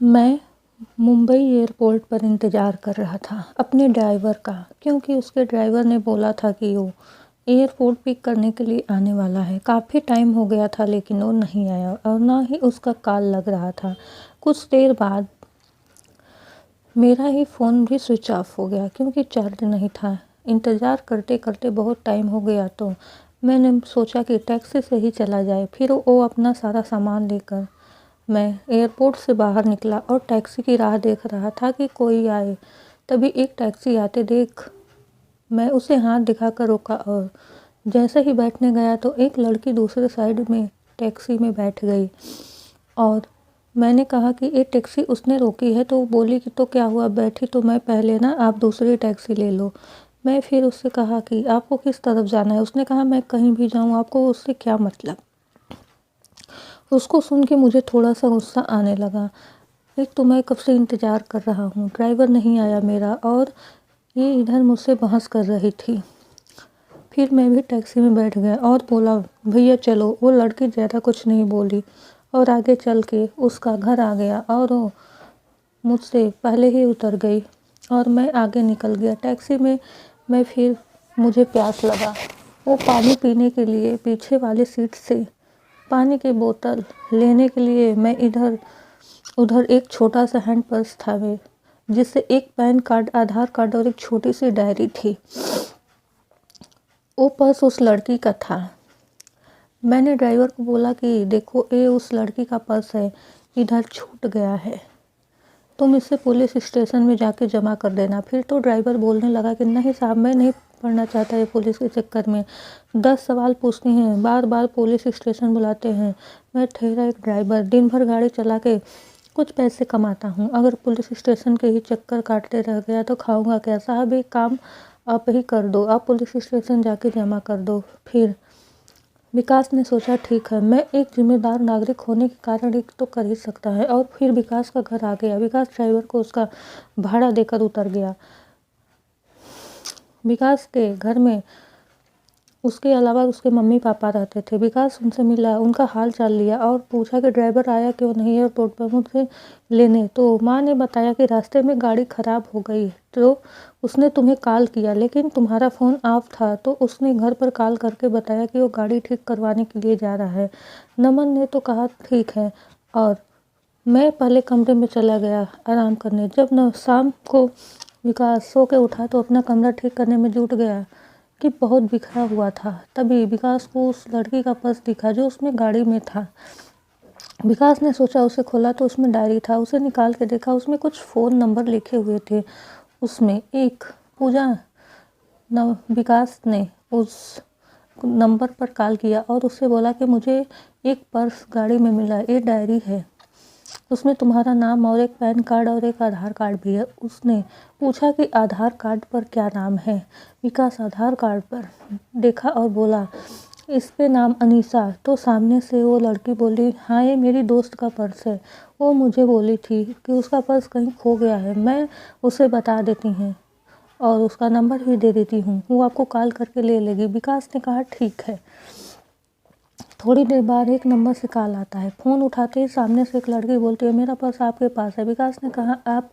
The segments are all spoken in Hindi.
मैं मुंबई एयरपोर्ट पर इंतज़ार कर रहा था अपने ड्राइवर का, क्योंकि उसके ड्राइवर ने बोला था कि वो एयरपोर्ट पिक करने के लिए आने वाला है। काफ़ी टाइम हो गया था लेकिन वो नहीं आया और ना ही उसका कॉल लग रहा था। कुछ देर बाद मेरा ही फ़ोन भी स्विच ऑफ हो गया क्योंकि चार्ज नहीं था। इंतज़ार करते करते बहुत टाइम हो गया तो मैंने सोचा कि टैक्सी से ही चला जाए। फिर वो अपना सारा सामान लेकर मैं एयरपोर्ट से बाहर निकला और टैक्सी की राह देख रहा था कि कोई आए। तभी एक टैक्सी आते देख मैं उसे हाथ दिखाकर रोका और जैसे ही बैठने गया तो एक लड़की दूसरे साइड में टैक्सी में बैठ गई और मैंने कहा कि ये टैक्सी उसने रोकी है, तो वो बोली कि तो क्या हुआ, बैठी तो मैं पहले ना, आप दूसरी टैक्सी ले लो। मैं फिर उससे कहा कि आपको किस तरफ जाना है। उसने कहा मैं कहीं भी जाऊँ, आपको उससे क्या मतलब। उसको सुन के मुझे थोड़ा सा गुस्सा आने लगा। एक तो मैं कब से इंतज़ार कर रहा हूँ, ड्राइवर नहीं आया मेरा और ये इधर मुझसे बहस कर रही थी। फिर मैं भी टैक्सी में बैठ गया और बोला भैया चलो। वो लड़की ज़्यादा कुछ नहीं बोली और आगे चल के उसका घर आ गया और वो मुझसे पहले ही उतर गई और मैं आगे निकल गया टैक्सी में। फिर मुझे प्यास लगा। वो पानी पीने के लिए पीछे वाली सीट से पानी की बोतल लेने के लिए मैं इधर उधर एक छोटा सा हैंड पर्स था वे, जिससे एक पैन कार्ड, आधार कार्ड और एक छोटी सी डायरी थी। वो पर्स उस लड़की का था। मैंने ड्राइवर को बोला कि देखो ये उस लड़की का पर्स है, इधर छूट गया है, तुम इसे पुलिस स्टेशन में जाके जमा कर देना। फिर तो ड्राइवर बोलने लगा कि नहीं साहब, मैं नहीं पढ़ना चाहता है पुलिस के चक्कर में। 10 सवाल पूछते हैं, बार बार पुलिस स्टेशन बुलाते हैं। मैं ठहरा एक ड्राइवर, दिन भर गाड़ी चला के कुछ पैसे कमाता हूँ। अगर पुलिस स्टेशन के ही चक्कर काटते रह गया तो खाऊंगा क्या। साहब एक काम आप ही कर दो, आप पुलिस स्टेशन जाके जमा कर दो। फिर विकास ने सोचा ठीक है, मैं एक जिम्मेदार नागरिक होने के कारण एक तो कर ही सकता है। और फिर विकास का घर आ गया। विकास ड्राइवर को उसका भाड़ा देकर उतर गया। विकास के घर में उसके अलावा उसके मम्मी पापा रहते थे। विकास उनसे मिला, उनका हाल चाल लिया और पूछा कि ड्राइवर आया क्यों नहीं एयरपोर्ट पर मुझसे लेने। तो माँ ने बताया कि रास्ते में गाड़ी ख़राब हो गई तो उसने तुम्हें कॉल किया लेकिन तुम्हारा फ़ोन ऑफ था, तो उसने घर पर कॉल करके बताया कि वो गाड़ी ठीक करवाने के लिए जा रहा है। नमन ने तो कहा ठीक है और मैं पहले कमरे में चला गया आराम करने। जब न शाम को विकास सो के उठा तो अपना कमरा ठीक करने में जुट गया कि बहुत बिखरा हुआ था। तभी विकास को उस लड़की का पर्स दिखा जो उसमें गाड़ी में था। विकास ने सोचा, उसे खोला तो उसमें डायरी था। उसे निकाल के देखा, उसमें कुछ फ़ोन नंबर लिखे हुए थे। उसमें एक पूजा विकास ने उस नंबर पर कॉल किया और उससे बोला कि मुझे एक पर्स गाड़ी में मिला, ये डायरी है, उसमें तुम्हारा नाम और एक पैन कार्ड और एक आधार कार्ड भी है। उसने पूछा कि आधार कार्ड पर क्या नाम है। विकास आधार कार्ड पर देखा और बोला इस पे नाम अनीसा। तो सामने से वो लड़की बोली हाँ ये मेरी दोस्त का पर्स है, वो मुझे बोली थी कि उसका पर्स कहीं खो गया है, मैं उसे बता देती हूँ और उसका नंबर भी दे देती हूँ, वो आपको कॉल करके ले लेगी। विकास ने कहा ठीक है। थोड़ी देर बाद एक नंबर से कॉल आता है। फ़ोन उठाते ही सामने से एक लड़की बोलती है मेरा पर्स आपके पास है। विकास ने कहा आप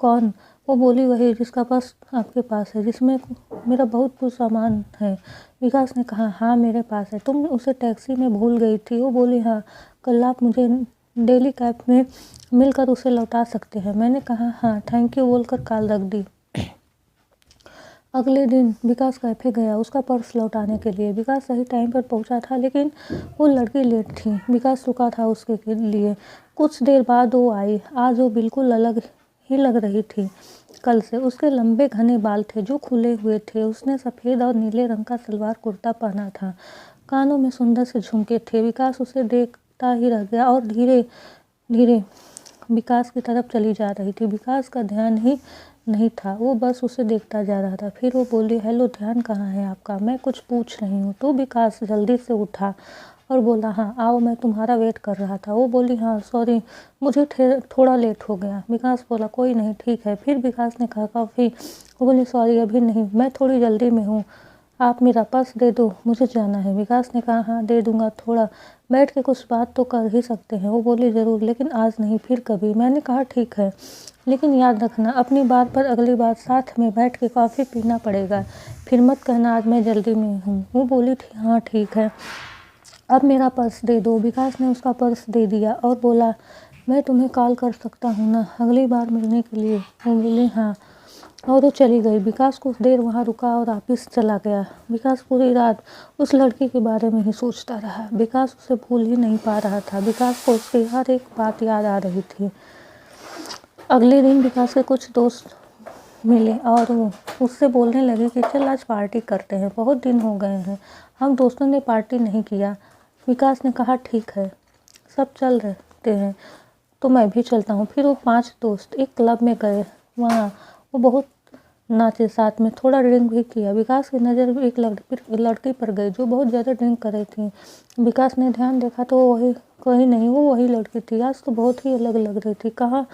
कौन। वो बोली वही जिसका पर्स आपके पास है, जिसमें मेरा बहुत कुछ सामान है। विकास ने कहा हाँ मेरे पास है, तुम उसे टैक्सी में भूल गई थी। वो बोली हाँ, कल आप मुझे डेली कैब में मिलकर उसे लौटा सकते हैं। मैंने कहा हाँ थैंक यू बोलकर कॉल रख दी। अगले दिन विकास कैफे गया उसका पर्स लौटाने के लिए। विकास सही टाइम पर पहुंचा था लेकिन वो लड़की लेट थी। विकास रुका था उसके लिए। कुछ देर बाद वो आई। आज वो बिल्कुल अलग ही लग रही थी कल से। उसके लंबे घने बाल थे जो खुले हुए थे। उसने सफ़ेद और नीले रंग का सलवार कुर्ता पहना था। कानों में सुंदर से झुमके थे। विकास उसे देखता ही रह गया और धीरे धीरे विकास की तरफ चली जा रही थी। विकास का ध्यान ही नहीं था, वो बस उसे देखता जा रहा था। फिर वो बोली हेलो, ध्यान कहाँ है आपका, मैं कुछ पूछ रही हूँ। तो विकास जल्दी से उठा और बोला हाँ आओ, मैं तुम्हारा वेट कर रहा था। वो बोली हाँ सॉरी, मुझे थोड़ा लेट हो गया। विकास बोला कोई नहीं ठीक है। फिर विकास ने कहा कॉफ़ी। वो बोली सॉरी अभी नहीं, मैं थोड़ी जल्दी में हूँ, आप मेरा पर्स दे दो, मुझे जाना है। विकास ने कहा हाँ दे दूंगा, थोड़ा बैठ के कुछ बात तो कर ही सकते हैं। वो बोली ज़रूर, लेकिन आज नहीं, फिर कभी। मैंने कहा ठीक है, लेकिन याद रखना अपनी बात पर अगली बार साथ में बैठ के कॉफ़ी पीना पड़ेगा। फिर मत कहना आज मैं जल्दी में हूँ। वो बोली हाँ ठीक है, अब मेरा पर्स दे दो। विकास ने उसका पर्स दे दिया और बोला मैं तुम्हें कॉल कर सकता हूँ ना अगली बार मिलने के लिए। वो बोली हाँ, और वो चली गई। विकास कुछ देर वहाँ रुका और वापिस चला गया। विकास पूरी रात उस लड़की के बारे में ही सोचता रहा। विकास उसे भूल ही नहीं पा रहा था। विकास को उसकी हर एक बात याद आ रही थी। अगले दिन विकास के कुछ दोस्त मिले और वो उससे बोलने लगे कि चल आज पार्टी करते हैं, बहुत दिन हो गए हैं, हम दोस्तों ने पार्टी नहीं किया। विकास ने कहा ठीक है, सब चल रहते हैं तो मैं भी चलता हूँ। फिर वो 5 दोस्त एक क्लब में गए। वहाँ वो बहुत नाचे, साथ में थोड़ा ड्रिंक भी किया। विकास की नज़र भी एक लड़की पर गई जो बहुत ज़्यादा ड्रिंक कर रही थी। विकास ने ध्यान देखा तो वही कहीं नहीं, वो वही लड़की थी। आज तो बहुत ही अलग लग रही थी। कहाँ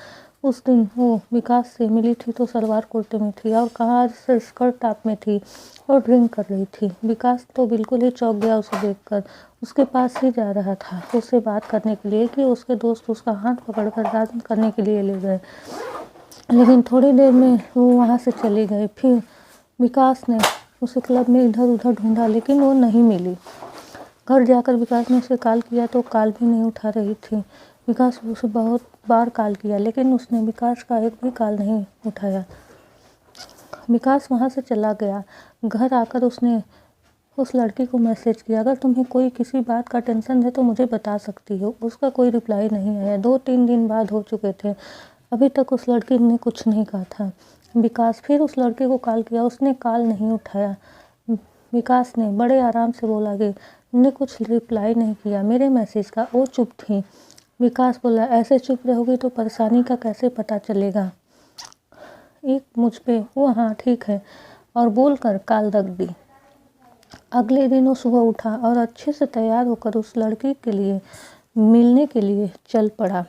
उस दिन वो विकास से मिली थी तो सलवार कुर्ते में थी और कहाँ आज से स्कर्ट टॉप में थी और ड्रिंक कर रही थी। विकास तो बिल्कुल ही चौंक गया उसे देखकर। उसके पास ही जा रहा था उससे बात करने के लिए कि उसके दोस्त उसका हाथ पकड़कर डांस करने के लिए ले गए, लेकिन थोड़ी देर में वो वहाँ से चले गए। फिर विकास ने उसे क्लब में इधर उधर ढूंढा लेकिन वो नहीं मिली। घर जाकर विकास ने उसे कॉल किया तो कॉल भी नहीं उठा रही थी। विकास उसे बहुत बार कॉल किया लेकिन उसने विकास का एक भी कॉल नहीं उठाया। विकास वहाँ से चला गया। घर आकर उसने उस लड़की को मैसेज किया, अगर तुम्हें कोई किसी बात का टेंशन है तो मुझे बता सकती हो। उसका कोई रिप्लाई नहीं आया। 2-3 दिन बाद हो चुके थे, अभी तक उस लड़की ने कुछ नहीं कहा था। विकास फिर उस लड़के को कॉल किया, उसने कॉल नहीं उठाया। विकास ने बड़े आराम से बोला कि तुमने कुछ रिप्लाई नहीं किया मेरे मैसेज का। वो चुप थी। विकास बोला ऐसे चुप रहोगी तो परेशानी का कैसे पता चलेगा, एक मुझ पे। वो हाँ ठीक है, और बोलकर कॉल रख दी। अगले दिन वो सुबह उठा और अच्छे से तैयार होकर उस लड़की के लिए मिलने के लिए चल पड़ा।